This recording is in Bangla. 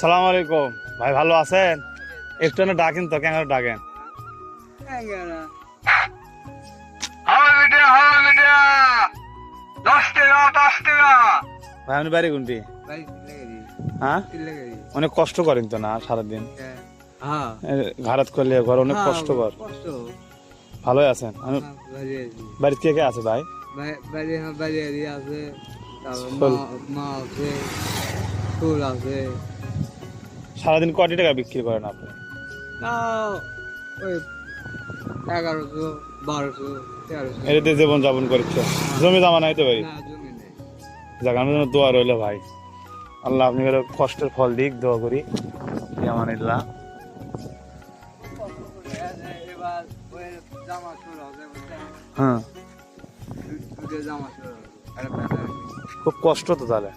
সালাম আলাইকুম ভাই, ভালো আছেন? একটু না ডাকেন তো, কেন ডাকেন? ভাই আপনি বাড়ি কোনটি? হ্যাঁ, অনেক কষ্ট করেন তো না সারাদিন? ঘাড়াত করলে ঘর অনেক কষ্ট কর। ভালোই আছেন? বাড়িতে কে কে আছে ভাই? সারাদিন কয়টি টাকা বিক্রি করেন আপনি? 1100, 1200, 1300। এটাতে জীবন যাপন করছে, জমি জমা নাই তো ভাই? যাক, আমি যেন দোয়া রইলো ভাই, আল্লাহ আপনি কষ্টের ফল দিক, দোয়া করি। ইয়ামানিল্লাহ। হ্যাঁ, খুব কষ্ট তো তাহলে।